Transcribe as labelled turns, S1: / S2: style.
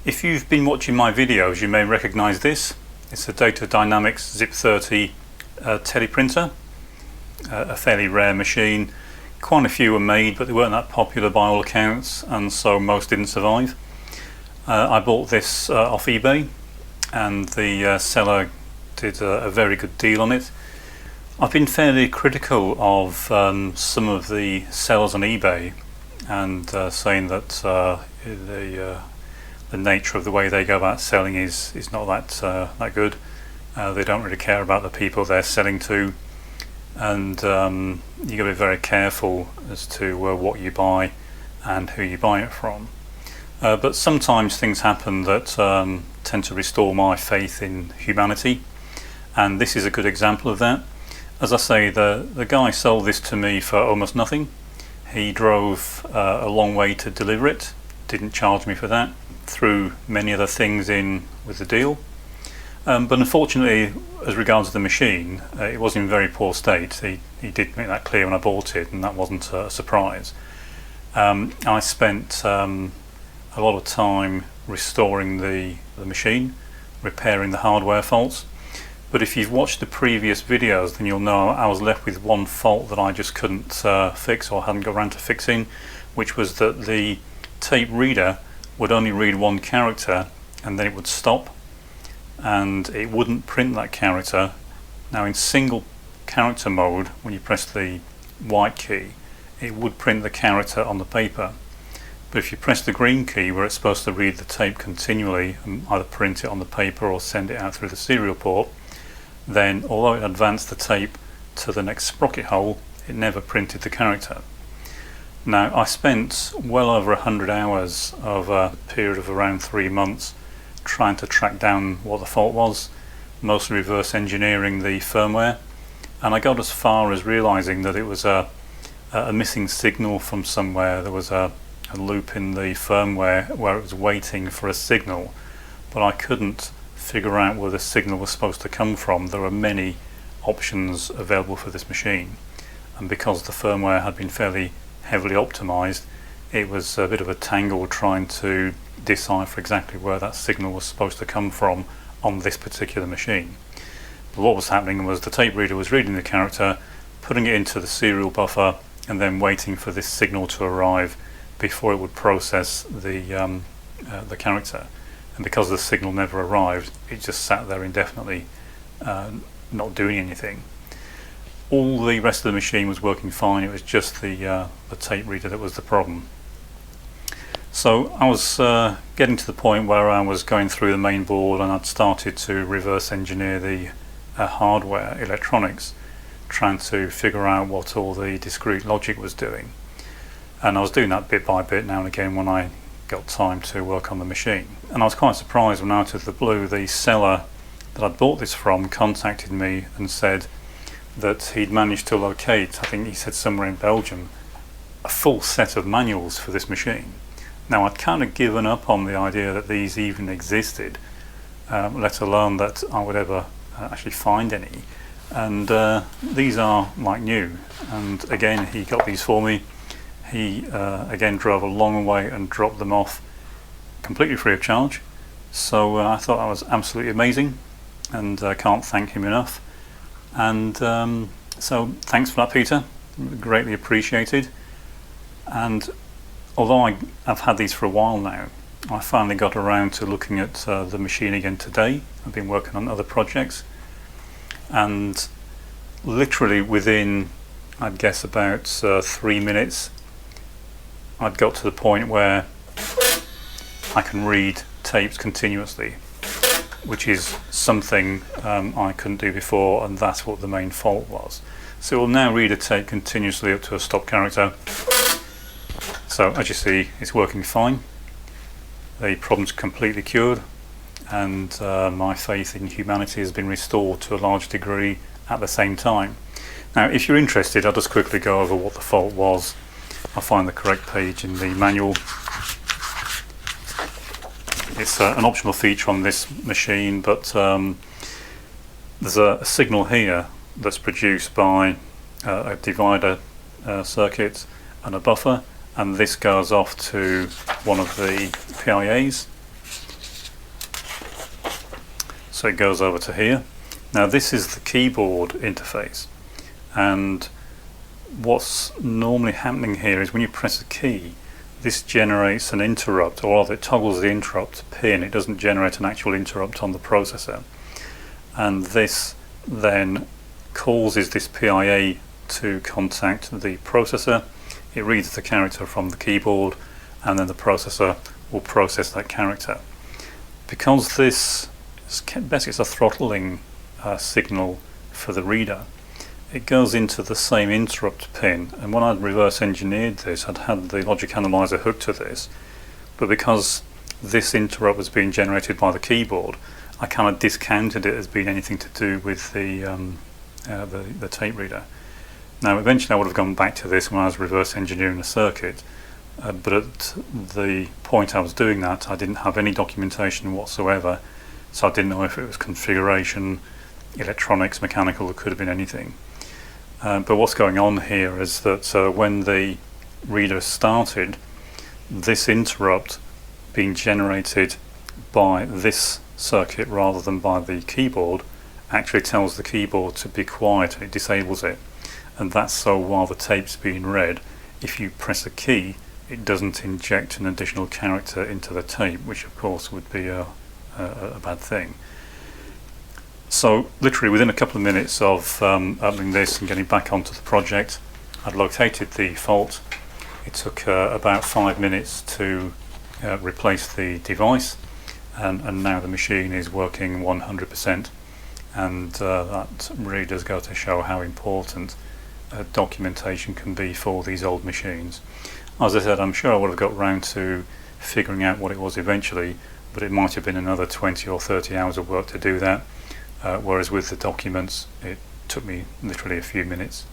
S1: If you've been watching my videos, you may recognise this. It's a Data Dynamics ZIP30 Teleprinter, a fairly rare machine. Quite a few were made, but they weren't that popular by all accounts, and so most didn't survive. I bought this off eBay, and the seller did a very good deal on it. I've been fairly critical of some of the sellers on eBay, and saying that the nature of the way they go about selling is not that good. They don't really care about the people they're selling to, and you got to be very careful as to what you buy and who you buy it from. But sometimes things happen that tend to restore my faith in humanity, and this is a good example of that. As I say, the guy sold this to me for almost nothing. He drove a long way to deliver it, didn't charge me for that, threw many other things in with the deal. But unfortunately, as regards the machine, it was in very poor state. He did make that clear when I bought it, and that wasn't a surprise. I spent a lot of time restoring the machine, repairing the hardware faults. But if you've watched the previous videos, then you'll know I was left with one fault that I just couldn't fix, or hadn't got around to fixing, which was that the tape reader would only read one character and then it would stop, and it wouldn't print that character. Now in single character mode, when you press the white key, it would print the character on the paper. But if you press the green key, where it's supposed to read the tape continually and either print it on the paper or send it out through the serial port, then although it advanced the tape to the next sprocket hole, it never printed the character. Now I spent well over 100 hours over a period of around 3 months trying to track down what the fault was, mostly reverse engineering the firmware, and I got as far as realizing that it was a missing signal from somewhere. There was a loop in the firmware where it was waiting for a signal, but I couldn't figure out where the signal was supposed to come from. There were many options available for this machine, and because the firmware had been fairly heavily optimized, it was a bit of a tangle trying to decipher exactly where that signal was supposed to come from on this particular machine. But what was happening was the tape reader was reading the character, putting it into the serial buffer, and then waiting for this signal to arrive before it would process the character. And because the signal never arrived, it just sat there indefinitely, not doing anything. All the rest of the machine was working fine. It was just the tape reader that was the problem. So I was getting to the point where I was going through the main board, and I'd started to reverse engineer the hardware electronics, trying to figure out what all the discrete logic was doing. And I was doing that bit by bit now and again when I got time to work on the machine. And I was quite surprised when out of the blue the seller that I'd bought this from contacted me and said that he'd managed to locate, I think he said somewhere in Belgium, a full set of manuals for this machine. Now I'd kind of given up on the idea that these even existed, let alone that I would ever actually find any, and these are like new. And again, he got these for me. He again drove a long way and dropped them off completely free of charge. So I thought that was absolutely amazing, and I can't thank him enough. And so thanks for that, Peter, greatly appreciated. And although I've had these for a while now, I finally got around to looking at the machine again today. I've been working on other projects, and literally within, I'd guess, about 3 minutes, I'd got to the point where I can read tapes continuously, which is something I couldn't do before, and that's what the main fault was. So it will now read a tape continuously up to a stop character. So as you see, it's working fine. The problem's completely cured, and my faith in humanity has been restored to a large degree at the same time. Now if you're interested, I'll just quickly go over what the fault was. I'll find the correct page in the manual. It's an optional feature on this machine, but there's a signal here that's produced by a divider circuit and a buffer, and this goes off to one of the PIAs, So it goes over to here. Now this is the keyboard interface, and what's normally happening here is when you press a key, this generates an interrupt, or rather it toggles the interrupt pin. It doesn't generate an actual interrupt on the processor, and this then causes this PIA to contact the processor. It reads the character from the keyboard, and then the processor will process that character. Because this is basically it's a throttling signal for the reader, it goes into the same interrupt pin, and when I'd reverse engineered this, I'd had the logic analyzer hooked to this, but because this interrupt was being generated by the keyboard, I kind of discounted it as being anything to do with the tape reader. Now eventually I would have gone back to this when I was reverse engineering the circuit, but at the point I was doing that, I didn't have any documentation whatsoever, so I didn't know if it was configuration, electronics, mechanical, it could have been anything. But what's going on here is that when the reader started, this interrupt being generated by this circuit rather than by the keyboard actually tells the keyboard to be quiet, and it disables it. And that's so while the tape's being read, if you press a key, it doesn't inject an additional character into the tape, which of course would be a bad thing. So literally within a couple of minutes of opening this and getting back onto the project, I'd located the fault. It took about 5 minutes to replace the device, and now the machine is working 100%, and that really does go to show how important documentation can be for these old machines. As I said, I'm sure I would have got round to figuring out what it was eventually, but it might have been another 20 or 30 hours of work to do that. Whereas with the documents, it took me literally a few minutes.